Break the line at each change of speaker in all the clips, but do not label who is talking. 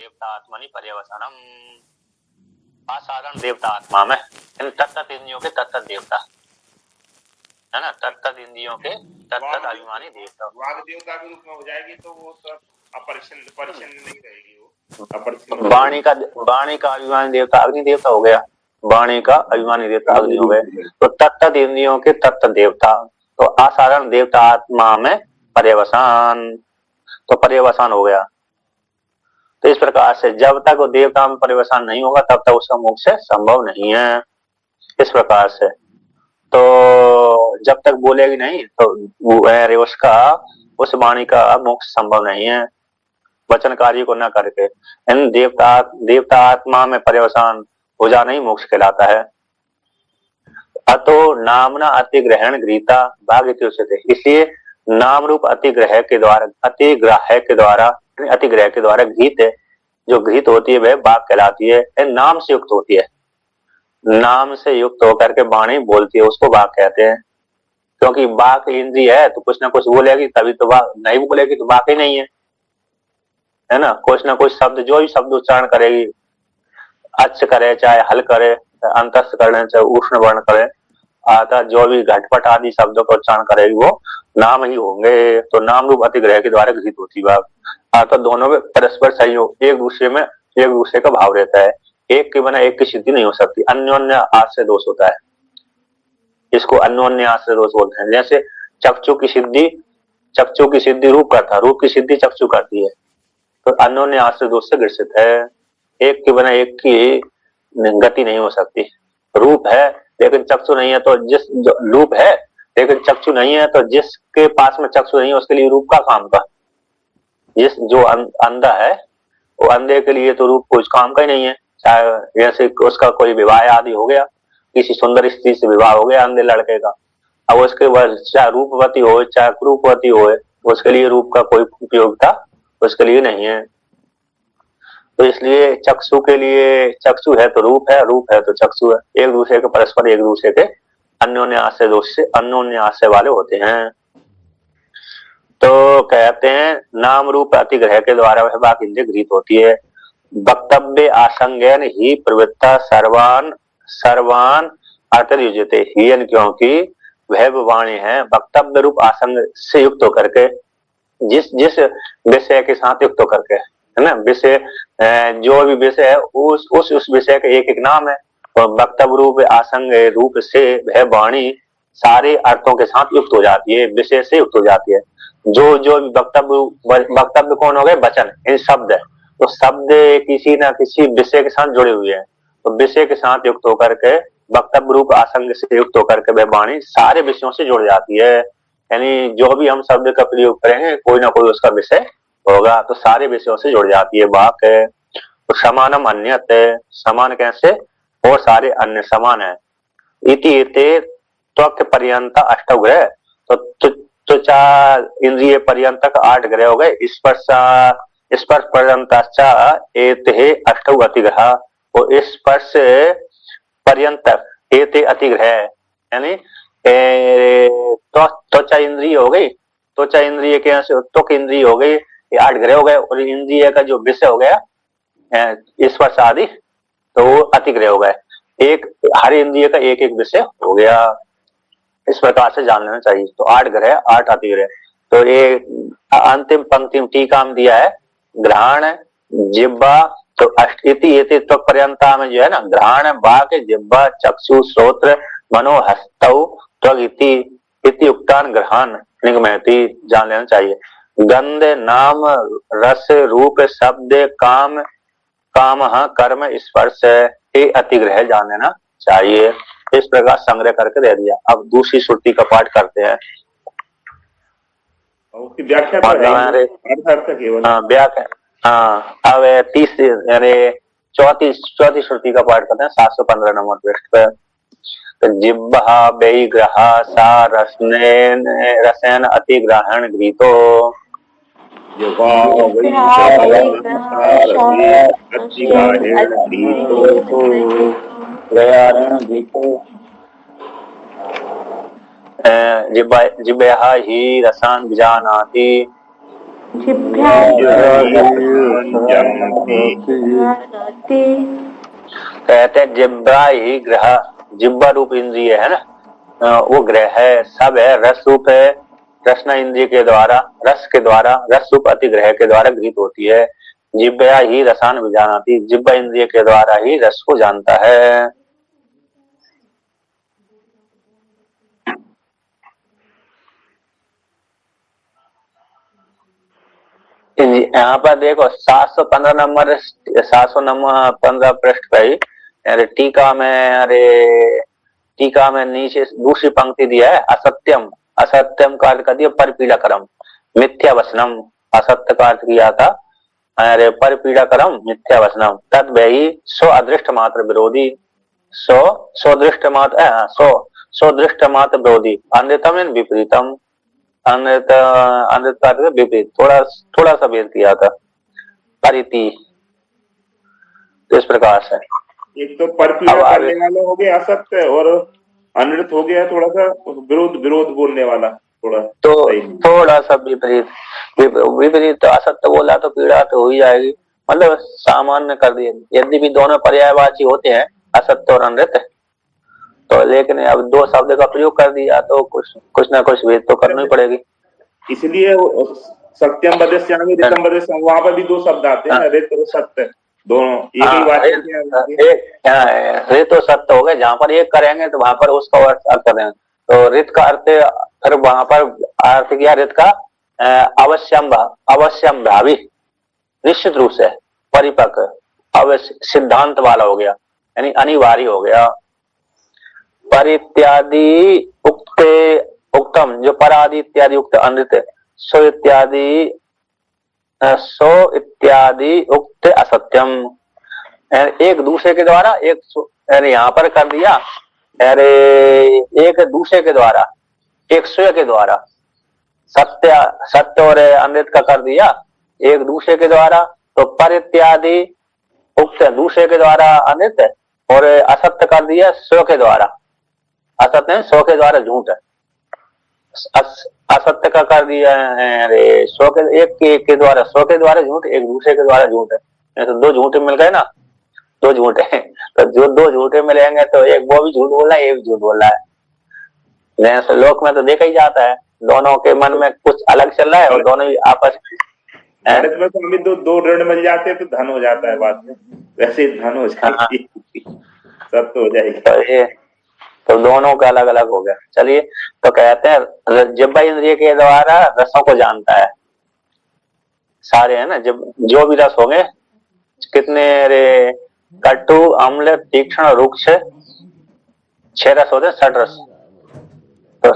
देवतात्मनि पर्यवसानम। असाधारण देवता आत्मा में तत्त इंद्रियों के तत्त देवता है ना, तत्त इंद्रियों के तत्त अभिमानी देवता।
वाग देवता के रूप में हो जाएगी तो वो सब अपरिच्छिन्न नहीं रहेगी, वो
वाणी का अभिमानी देवता अग्नि देवता हो गया, वाणी का अभिमानी देवता अग्नि हो गए। तो तत्त इंद्रियों के तत्त देवता, तो असाधारण देवता आत्मा में पर्यवसान, तो पर्यवसान हो गया। तो इस प्रकार से जब तक वो देवता में परिवर्तन नहीं होगा तब तक उसका मोक्ष संभव नहीं है। इस प्रकार से तो जब तक बोलेगी नहीं तो उसका उस वाणी का मोक्ष संभव नहीं है, वचन कार्य को न करके। इन देवता आत्मा में परिवर्तन हो जाना ही मोक्ष कहलाता है। अतो नामना अतिग्रहण गृहीता भाग्य उच्यते। इसलिए नाम रूप अतिग्रह के द्वारा गीत जो गृहित होती है वह बाघ कहलाती है। नाम से युक्त होती है, नाम से युक्त होकर के वाणी बोलती है, उसको बाघ कहते हैं। क्योंकि बाघ इंद्रिय है तो कुछ ना कुछ बोलेगी, तभी तो बाघ, नहीं बोलेगी तो बाघ ही नहीं है ना। कुछ ना कुछ शब्द, जो भी शब्द उच्चारण करेगी, अच्छ करे चाहे हल करे, अंतस्थ करे चाहे उष्ण वर्ण करे, अर्थात जो भी घटपट आदि शब्दों का उच्चारण करेगी वो नाम ही होंगे। तो नाम रूप अतिग्रह के द्वारा गृहित होती बाघ। अर्थात दोनों में परस्पर सहयोग, एक दूसरे का भाव रहता है। एक के बिना एक की सिद्धि नहीं हो सकती, अन्योन्य आश्रय दोष होता है, इसको अन्योन्य आश्रय दोष बोलते हैं। जैसे चक्षु की सिद्धि रूप करता, रूप की सिद्धि चक्षु करती है, तो अन्योन्य आश्रय दोष से ग्रसित है। एक के बिना एक की गति नहीं हो सकती। रूप है लेकिन चक्षु नहीं है, तो रूप है लेकिन चक्षु नहीं है, तो जिसके पास में चक्षु नहीं है उसके लिए रूप का काम का। जो अंधा है वो अंधे के लिए तो रूप कुछ काम का ही नहीं है। चाहे जैसे उसका कोई विवाह आदि हो गया, किसी सुंदर स्त्री से विवाह हो गया अंधे लड़के का, अब उसके बाद चाहे रूपवती हो चाहे कुरूपवती हो, उसके लिए रूप का कोई उपयोगिता उसके लिए नहीं है। तो इसलिए चक्षु के लिए चक्षु है तो रूप है, रूप है तो चक्षु है। एक दूसरे के परस्पर एक दूसरे के अन्योन्य आश्रय दोष से अन्योन्य आश्रय वाले होते हैं। तो कहते हैं नाम रूप अतिग्रह के द्वारा वह बात इंद्रिय गृहीत होती है। वक्तव्य आसंगेन ही प्रवृत्ता सर्वान अतिर्युज्यते हीयन, क्योंकि वह वाणी है वक्तव्य रूप आसंग से युक्त होकर के, जिस विषय के साथ युक्त होकर के, है ना। विषय जो भी विषय है उस विषय का एक एक नाम है। तो वक्तव्य रूप आसंग रूप से वह वाणी सारे अर्थों के साथ युक्त हो जाती है, विषय से युक्त हो जाती है। जो वक्तव्य कौन हो गए, वचन, इन शब्द है, तो शब्द किसी ना किसी विषय के साथ जुड़े हुए हैं। तो विषय के साथ युक्त होकर के वक्तव्य रूप आसंग से युक्त होकर के वह वाणी सारे विषयों से जुड़ जाती है। यानी जो भी हम शब्द का प्रयोग करेंगे कोई ना कोई उसका विषय होगा, तो सारे विषयों से जुड़ जाती है वाक है। तो समानम अन्यत, समान कैसे, और सारे अन्य समान है। इति त्वक पर्यंत अष्टग्रह, तो त्वचा इंद्रिय पर्यंत 8 ग्रह हो गए। स्पर्श पर्यंत अष्ट अतिग्रह, और स्पर्श पर्यंत एते अतिग्रह, यानी त्वचा इंद्रिय हो गई, त्वचा इंद्रिय के त्वक इंद्रिय हो गई, ये 8 ग्रह हो गए। और इंद्रिय का जो विषय हो गया स्पर्श आदि, तो वो अतिग्रह हो गए। एक हर इंद्रिय का एक एक विषय हो गया। इस प्रकार से जान लेना चाहिए। तो 8 ग्रह 8 अतिग्रह। तो ये अंतिम पंक्ति टीका में दिया है घ्राण जिह्वा, तो अष्टिति त्वक पर्यंता में जो है ना, घ्राण वाक जिह्वा चक्षु श्रोत्र मनो हस्तौ त्वक इति उक्तान ग्रहण निगमयति, जान लेना चाहिए। गंध नाम रस रूप शब्द काम कर्म स्पर्श ये अतिग्रह जान लेना चाहिए। इस प्रकार संग्रह करके दे दिया। अब दूसरी श्रुति का पाठ करते हैं।
उसकी व्याख्या
अब तीसरी यानी चौथी श्रुति का पाठ करते हैं 715 नंबर पृष्ठ पे। तो जिह्वा वैग्रह सा रसेन अतिग्रहण गृहीतो, जिह्वा ही रसान विजानाति, कहते हैं जिब्बा ही ग्रह, जिब्बा रूप इंद्रिय है ना, वो ग्रह है, सब है, रस रूप है, रसना इंद्रिय के द्वारा, रस के द्वारा, रस रूप अतिग्रह के द्वारा गृहीत होती है। जिब्बा ही रसान विजानाति, जिब्बा इंद्रिय के द्वारा ही रस को जानता है। यहाँ पर देखो 715 नंबर, 715 पृष्ठ पे ही, अरे टीका में, अरे टीका में नीचे दूसरी पंक्ति दिया है, असत्यम, असत्यम का अर्थ कर दिया परपीड़ाकरम, मिथ्या वचनम, असत्य का अर्थ किया था, अरे परपीड़ाकरम मिथ्या वचनम, तद वही सो अदृष्ट मात्र विरोधी, सो दृष्ट मात्र, सो दृष्ट मात्र विरोधी, अन्यतम विपरीतम, अन्यता विपरीत, थोड़ा सा भेद किया था, परिति, तो इस प्रकार से
एक तो परपीड़ा करने वाला हो गया असत्य, और अनृत हो गया थोड़ा सा विरोध बोलने वाला, थोड़ा
सा विपरीत, विपरीत तो असत्य बोला तो पीड़ा तो हो ही जाएगी, मतलब सामान्य कर दिए, यदि भी दोनों पर्यायवाची होते हैं असत्य और अनृत, तो लेकिन अब दो शब्द का प्रयोग कर दिया तो कुछ ना कुछ भेद तो करनी पड़ेगी।
इसलिए सत्यम वदस्यामि ऋतम वदस्यामि, वहां पर भी दो शब्द आते हैं, ऋत और सत्य, दोनों एक ही बात
है। ऋत और सत्य हो गए, जहाँ पर एक करेंगे तो वहां पर उसका अर्थ करेंगे, तो ऋत का अर्थ फिर वहां पर अर्थ किया ऋत का अवश्यम भावी, निश्चित रूप से परिपक्व, अवश्य सिद्धांत वाला हो गया, यानी अनिवार्य हो गया। पर इत्यादि उक्ते उक्तम, जो परादि इत्यादि उक्त अनृत, सो इत्यादि उक्त असत्यम, एक दूसरे के द्वारा, एक यहाँ पर कर दिया, अरे एक दूसरे के द्वारा, एक स्वयं के द्वारा, सत्य और अमृत का कर दिया एक दूसरे के द्वारा, तो पर इत्यादि उक्त दूसरे के द्वारा अमृत, और असत्य कर दिया स्व के द्वारा, असत्य स्व के द्वारा झूठ, असत्य का कर दिया अरे स्व के, एक के द्वारा स्व के द्वारा झूठ, एक दूसरे के द्वारा झूठ है, तो दो झूठे मिल गए ना, दो झूठे, तो जो दो झूठे मिलेंगे तो एक वो भी झूठ बोल रहा है, ये भी झूठ बोल रहा है। लोक में तो देखा ही जाता है, दोनों के मन में कुछ अलग चल रहा है और दोनों ही आपस
में दो ऋण मिल जाते हैं तो धन हो जाता है, बाद में वैसे धन हो जाएगी, सब तो हो जाएगी,
तो दोनों का अलग अलग हो गया। चलिए, तो कहते हैं जिह्वा इंद्रिय के द्वारा रसों को जानता है, सारे है ना, जब जो भी रस होंगे, कितने रे, कटु अम्ल तीक्ष्ण रुक्ष 6 रस होते हैं, 6 रस, तो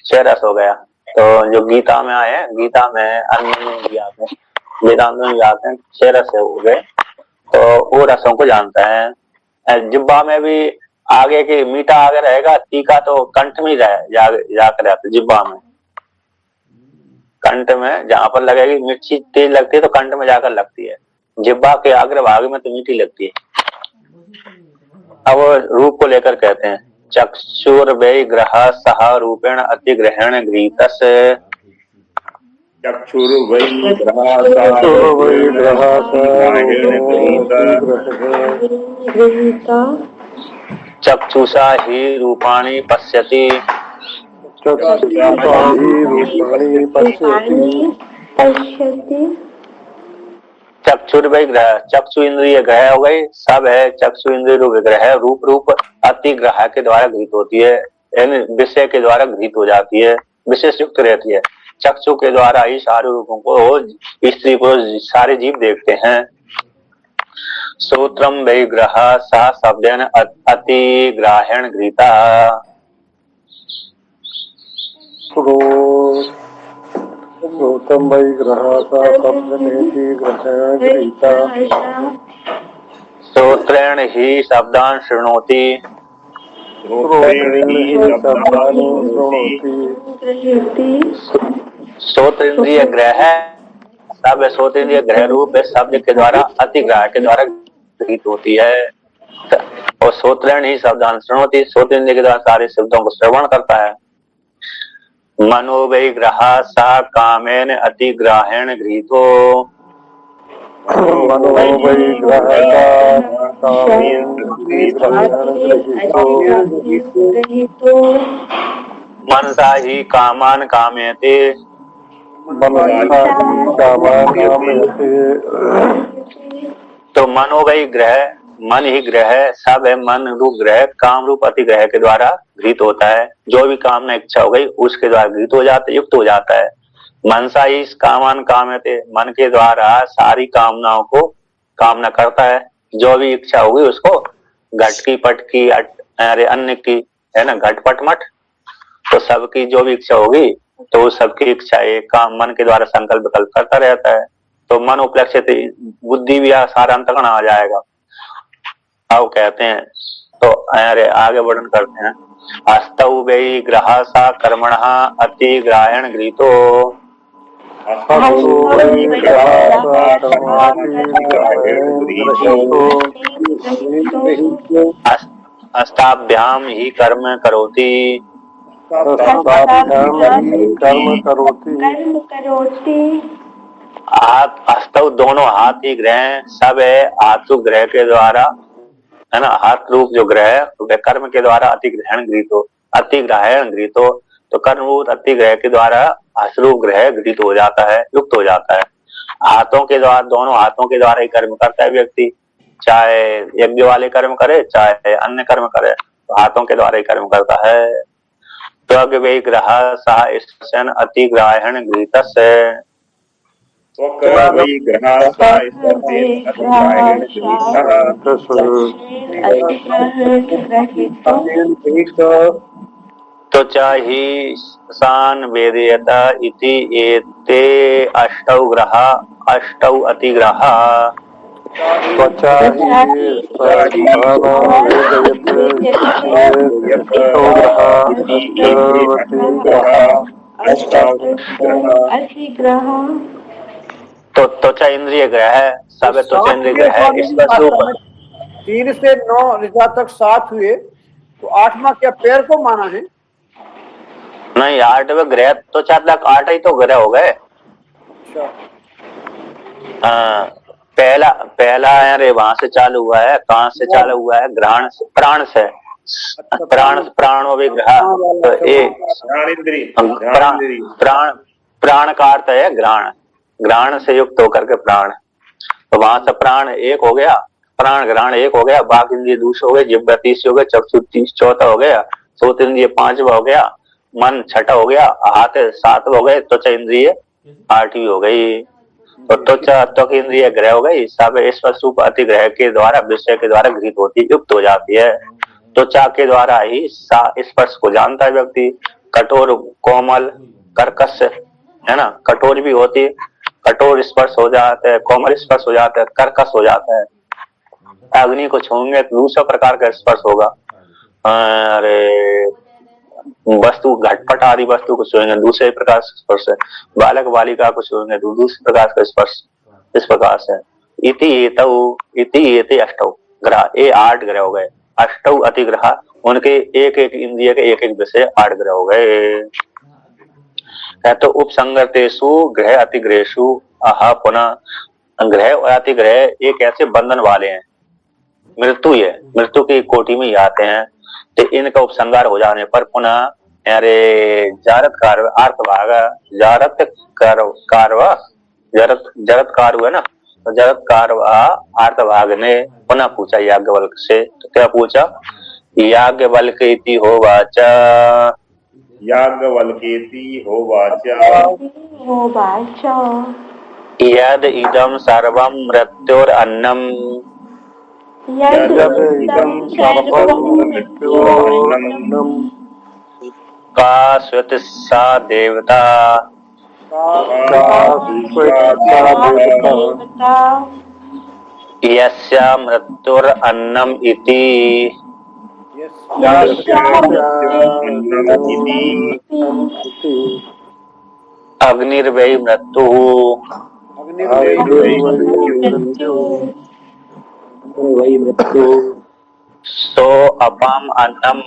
6 रस हो गया। तो जो गीता में आए, गीता में अन्य में भी आते हैं, वेदांत में भी आते हैं, 6 रस हो गए, तो वो रसों को जानता है। जिह्वा में भी आगे की मीठा आगे रहेगा, तीखा तो कंठ में जाकर रहता है, जिह्वा में, कंठ में जहां पर लगेगी मिर्ची तेज लगती है तो कंठ में जाकर लगती है, जिह्वा के अग्रभाग में तो मीठी लगती है। अब रूप को लेकर कहते हैं, चक्षुर वै ग्रह सह रूपेण अतिग्रहण गृहीतस्,
चक्षुर वै ग्रह
चक्षुषा ही रूपाणि पश्यति, चक्षुर वै ग्रह, चक्षु इंद्रिय ग्रह हो गई, सब है चक्षु इंद्रिय रूप ग्रह, रूप अतिग्रह के द्वारा गृहीत होती है, यानी विषय के द्वारा गृहीत हो जाती है, विशेष युक्त रहती है। चक्षु के द्वारा ही सारे रूपों को स्त्री पुरुष सारे जीव देखते हैं। सूत्रम वै ग्रह सह शब्देन अतिग्राह्यण गृहीता,
श्रोत्रम वै ग्रह सह शब्देन गृहीता,
श्रोत्रेण ही शब्दान शृणोति, श्रोत्र इंद्रिय ग्रह, सब श्रोत्र इंद्रिय ग्रह रूप शब्द के द्वारा अतिग्रह के द्वारा गृहीत होती है, और श्रोत्रेण ही शब्दान शृणोति, श्रोत्र इंद्रिय के द्वारा सारे शब्दों को श्रवण करता है। मनो वै ग्रहा सा कामेन अतिग्राहेण गृहीतो
मनो वै ग्रहता कामेन गृहीतो
मनसा ही कामान कामयते
मनसा ही कामान कामयते।
तो मनो वै ग्रह, मन ही ग्रह सब है, मन रूप ग्रह काम रूप अतिग्रह के द्वारा गृहीत होता है। जो भी कामना इच्छा हो गई उसके द्वारा गृहीत हो जाता है, युक्त हो जाता है। मनसा ही कामान कामयते, मन के द्वारा सारी कामनाओं को कामना करता है। जो भी इच्छा होगी उसको, घट की पट की अरे अन्य की है ना, घट पट मठ, तो सबकी जो भी इच्छा होगी तो सबकी इच्छा एक काम मन के द्वारा संकल्प विकल्प करता रहता है। तो मन उपलक्षित बुद्धि भी सारा अंतकरण आ जाएगा। अब कहते हैं तो अरे आगे वर्णन करते हैं। अस्तौ वै ग्रहा सा कर्मण अतिग्राहण गृहीतो अस्ताभ्याम ही कर्म करोति
कर्म करोति।
हस्तौ दोनों हाथ ही ग्रह सब है, हाथ ग्रह के द्वारा है ना, हाथ रूप जो ग्रह है कर्म के द्वारा अतिग्रहण गृहीत हो, अतिग्रहण गृहीत हो, तो कर्मभूत अतिग्रह के द्वारा हस्तरूप ग्रह गृहीत हो जाता है, युक्त हो जाता है। हाथों के द्वारा, दोनों हाथों के द्वारा ही कर्म करता है व्यक्ति, चाहे यज्ञ वाले कर्म करे चाहे अन्य कर्म करे, तो हाथों के द्वारा ही कर्म करता है। त्वग वै ग्रह सह स्पर्शन अतिग्राहण गृहीतस्य तो चाहि सान वेदयत इति एते अष्टौ ग्रह अष्टौ अतिग्रहा तो त्वचा इंद्रिय ग्रह है, सब त्वचा इंद्रिय ग्रह है। इस पर
3 से 9 ऋचा तक 7 हुए, तो 8वां क्या पैर को माना है?
नहीं, 8वें ग्रह तो 4 लाख 8 ही तो ग्रह हो गए। पहला अरे वहां से चालू हुआ है, कहाँ से चालू हुआ है? ग्रहण से, प्राण से, प्राणो भी ग्रह, तो एक प्राण का अर्थ है ग्रहण, ग्रहण से युक्त होकर के प्राण, तो वहां से प्राण एक हो गया, प्राण ग्रहण एक हो गया, बाघ इंद्रिय दूसरा हो गया, जिह्वा तीसरा हो गया, चक्षु चौथा हो गया, श्रोत इंद्रिय 5वां हो गया, मन 6ठा हो गया, हाथ 7वां हो गए, त्वचा इंद्रिय 8वीं हो गई। तो त्वचा त्वक इंद्रिय ग्रह हो गई, सब स्पर्श रूप अतिग्रह के द्वारा विषय के द्वारा गृहीत होती, युक्त हो जाती है। त्वचा के द्वारा ही स्पर्श को जानता है व्यक्ति, कठोर कोमल कर्कश है ना, कठोर भी होती, कठोर स्पर्श हो जाता है, कोमल स्पर्श हो जाता है, कर्कश हो जाता है। अग्नि को छूंगे तो दूसरा प्रकार का स्पर्श होगा, अरे वस्तु घटपट आदि वस्तु को छूएंगे दूसरे प्रकार से स्पर्श है, बालक बालिका को छूएंगे तो दूसरे प्रकार का स्पर्श, इस प्रकार से। इति एते अष्टौ ग्रह, ये 8 ग्रह हो गए, अष्टौ अतिग्रह, उनके एक एक इंद्रिय के एक एक विषय 8 ग्रह हो गए। तो उपसंगतेषु ग्रह अतिग्रहेषु आहा पुनः, ग्रह और अतिग्रह एक ऐसे बंधन वाले हैं, मृत्यु है, मृत्यु की कोटि में ही आते हैं, तो इनका उपसंगार हो जाने पर पुनः अरे जारत कार्य अर्थ भाग, जारत कार्य जरत कार्य हुआ ना, तो जरत कार्य अर्थ भाग ने पुनः पूछा याज्ञवल्क्य से, तो क्या पूछा? याज्ञवल्क्येति होवाच,
याज्ञवल्क्येति होवाच
यद इदं सर्वं मृत्योरन्नम् का स्वेत सा देवता यस्या मृत्युरन्नम् इति अग्निर्वै मृत्युः सो अपाम अन्नम